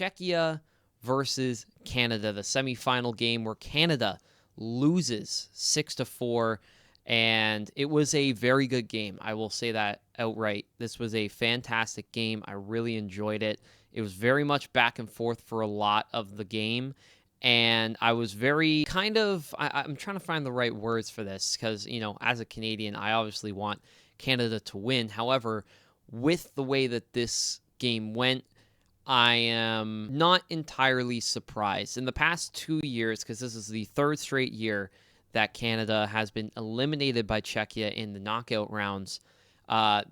Czechia versus Canada, the semifinal game where Canada loses 6-4, and it was a very good game. I will say that outright. This was a fantastic game. I really enjoyed it. It was very much back and forth for a lot of the game, and I was very I'm trying to find the right words for this because, as a Canadian, I obviously want Canada to win. However, with the way that this game went, I am not entirely surprised. In the past 2 years, because this is the third straight year that Canada has been eliminated by Czechia in the knockout rounds,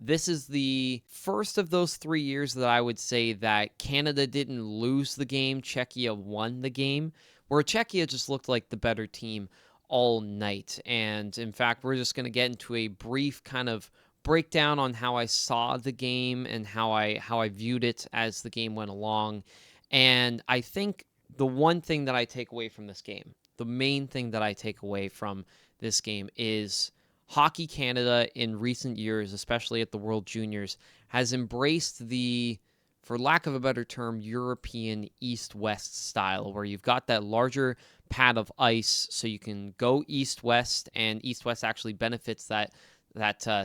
this is the first of those 3 years that I would say that Canada didn't lose the game, Czechia won the game, where Czechia just looked like the better team all night. And in fact, we're just going to get into a brief kind of breakdown on how I saw the game and how I viewed it as the game went along. And I think the one thing that I take away from this game, the main thing that I take away from this game is Hockey Canada in recent years, especially at the World Juniors, has embraced the, for lack of a better term, European East-West style, where you've got that larger pad of ice so you can go East-West, and East-West actually benefits that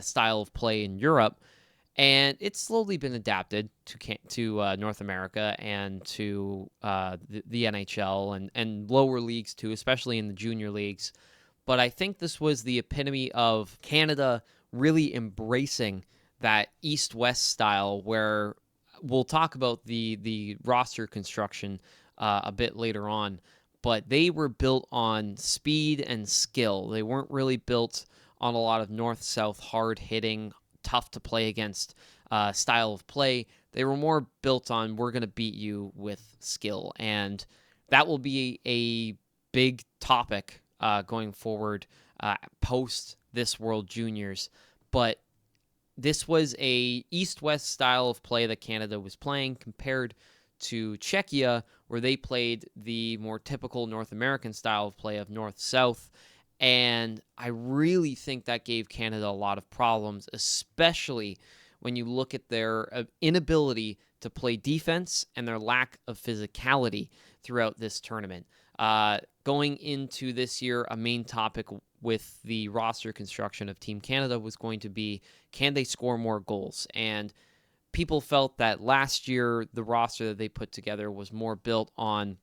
style of play in Europe, and it's slowly been adapted to North America and to the NHL and lower leagues too, especially in the junior leagues. But I think this was the epitome of Canada really embracing that East-West style, where we'll talk about the roster construction a bit later on, but they were built on speed and skill. They weren't really built on a lot of north-south, hard-hitting, tough-to-play against style of play. They were more built on, we're going to beat you with skill. And that will be a big topic going forward post this World Juniors. But this was a East-West style of play that Canada was playing compared to Czechia, where they played the more typical North American style of play of north-south. And I really think that gave Canada a lot of problems, especially when you look at their inability to play defense and their lack of physicality throughout this tournament. Going into this year, a main topic with the roster construction of Team Canada was going to be, can they score more goals? And people felt that last year, the roster that they put together was more built on,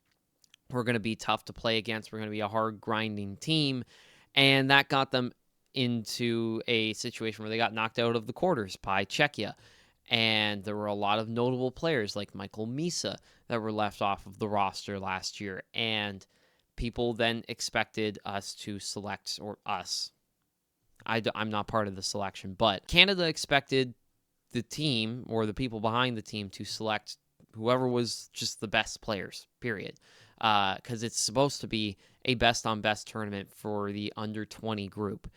we're going to be tough to play against, we're going to be a hard grinding team, and that got them into a situation where they got knocked out of the quarters by Czechia. And there were a lot of notable players like Michael Misa that were left off of the roster last year. And people then expected us to select, or us. I'm not part of the selection, but Canada expected the team or the people behind the team to select whoever was just the best players, period. Because it's supposed to be a best-on-best tournament for the under-20 group.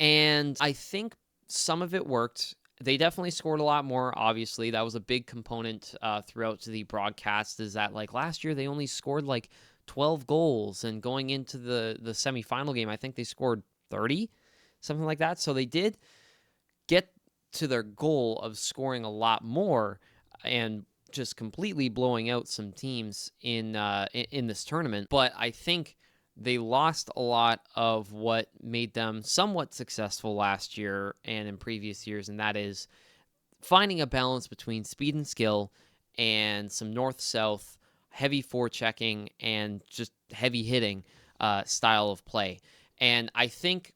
And I think some of it worked. They definitely scored a lot more, obviously. That was a big component throughout the broadcast, is that like last year they only scored like 12 goals, and going into the semifinal game, I think they scored 30, something like that. So they did get to their goal of scoring a lot more and just completely blowing out some teams in this tournament. But I think they lost a lot of what made them somewhat successful last year and in previous years, and that is finding a balance between speed and skill and some north-south heavy forechecking and just heavy hitting style of play. And I think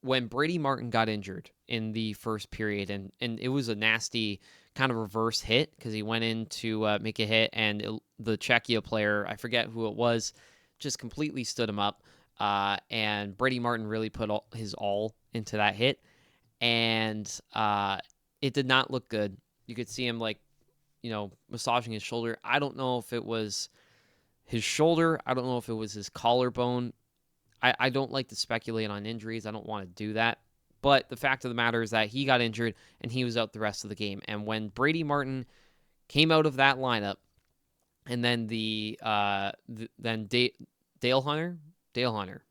when Brady Martin got injured in the first period, and it was a nasty kind of reverse hit because he went in to make a hit, and the Czechia player, I forget who it was, just completely stood him up, and Brady Martin really put his all into that hit, and it did not look good. You could see him massaging his shoulder. I don't know if it was his shoulder. I don't know if it was his collarbone. I don't like to speculate on injuries. I don't want to do that. But the fact of the matter is that he got injured and he was out the rest of the game. And when Brady Martin came out of that lineup, and then Dale Hunter,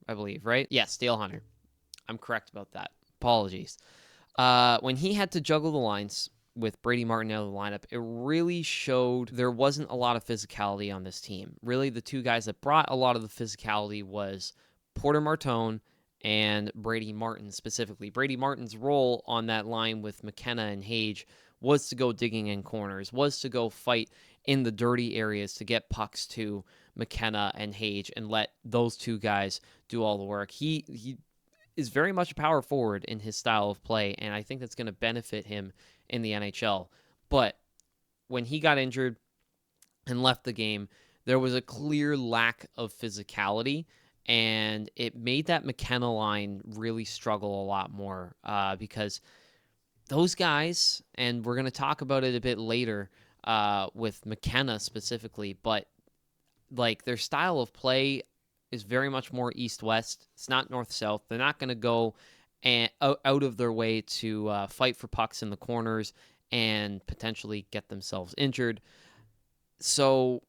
I believe, right? Yes, Dale Hunter. I'm correct about that. Apologies. When he had to juggle the lines, with Brady Martin out of the lineup, it really showed there wasn't a lot of physicality on this team. Really, the two guys that brought a lot of the physicality was Porter Martone and Brady Martin specifically. Brady Martin's role on that line with McKenna and Hage was to go digging in corners, was to go fight in the dirty areas to get pucks to McKenna and Hage and let those two guys do all the work. He is very much a power forward in his style of play, and I think that's going to benefit him in the NHL. But when he got injured and left the game, there was a clear lack of physicality, and it made that McKenna line really struggle a lot more because those guys, and we're going to talk about it a bit later with McKenna specifically, but like their style of play is very much more east-west. It's not north-south. They're not going to go out of their way to fight for pucks in the corners and potentially get themselves injured. So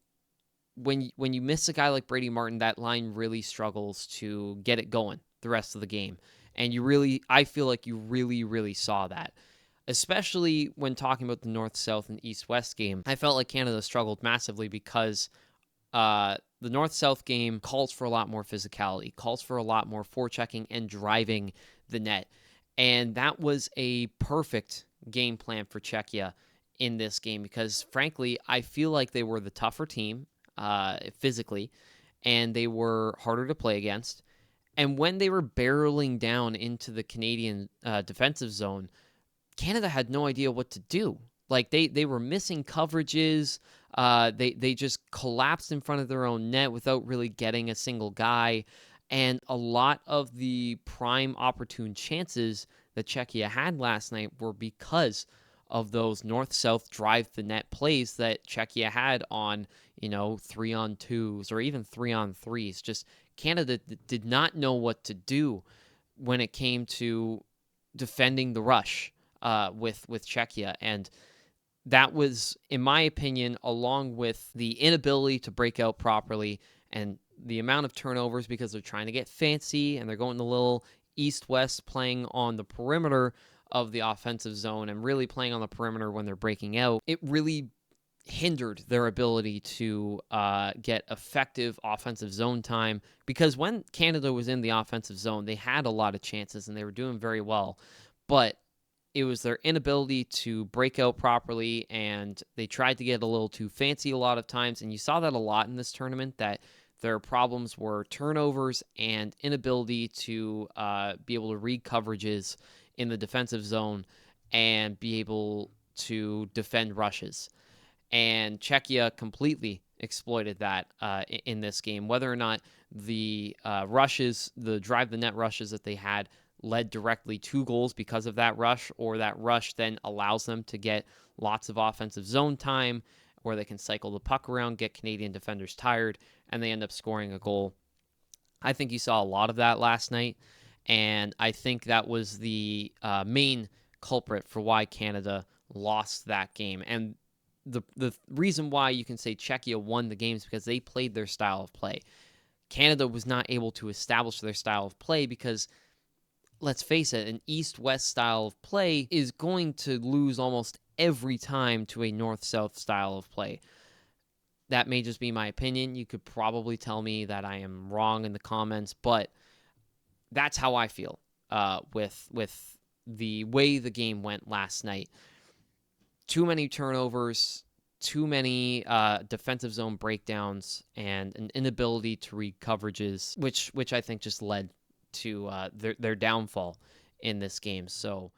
when you miss a guy like Brady Martin, that line really struggles to get it going the rest of the game. And I feel like you really saw that. Especially when talking about the north-south and east-west game, I felt like Canada struggled massively because the north-south game calls for a lot more physicality, calls for a lot more forechecking and driving the net. And that was a perfect game plan for Czechia in this game because, frankly, I feel like they were the tougher team physically, and they were harder to play against. And when they were barreling down into the Canadian defensive zone, Canada had no idea what to do. Like they were missing coverages. They just collapsed in front of their own net without really getting a single guy. And a lot of the prime opportune chances that Czechia had last night were because of those north-south drive the net plays that Czechia had on, 3-on-2s or even 3-on-3s. Just Canada did not know what to do when it came to defending the rush with Czechia. And that was, in my opinion, along with the inability to break out properly and the amount of turnovers because they're trying to get fancy and they're going a little east-west, playing on the perimeter of the offensive zone and really playing on the perimeter when they're breaking out. It really hindered their ability to get effective offensive zone time because when Canada was in the offensive zone, they had a lot of chances and they were doing very well. But it was their inability to break out properly, and they tried to get a little too fancy a lot of times, and you saw that a lot in this tournament, that their problems were turnovers and inability to be able to read coverages in the defensive zone and be able to defend rushes. And Czechia completely exploited that in this game, whether or not the rushes, the drive the net rushes that they had, led directly to goals because of that rush, or that rush then allows them to get lots of offensive zone time where they can cycle the puck around, get Canadian defenders tired, and they end up scoring a goal. I think you saw a lot of that last night, and I think that was the main culprit for why Canada lost that game. And the reason why you can say Czechia won the game is because they played their style of play. Canada was not able to establish their style of play because, let's face it, an east-west style of play is going to lose almost every time to a north-south style of play. That may just be my opinion. You could probably tell me that I am wrong in the comments, but that's how I feel with the way the game went last night. Too many turnovers, too many defensive zone breakdowns, and an inability to read coverages, which I think just led to their downfall in this game. So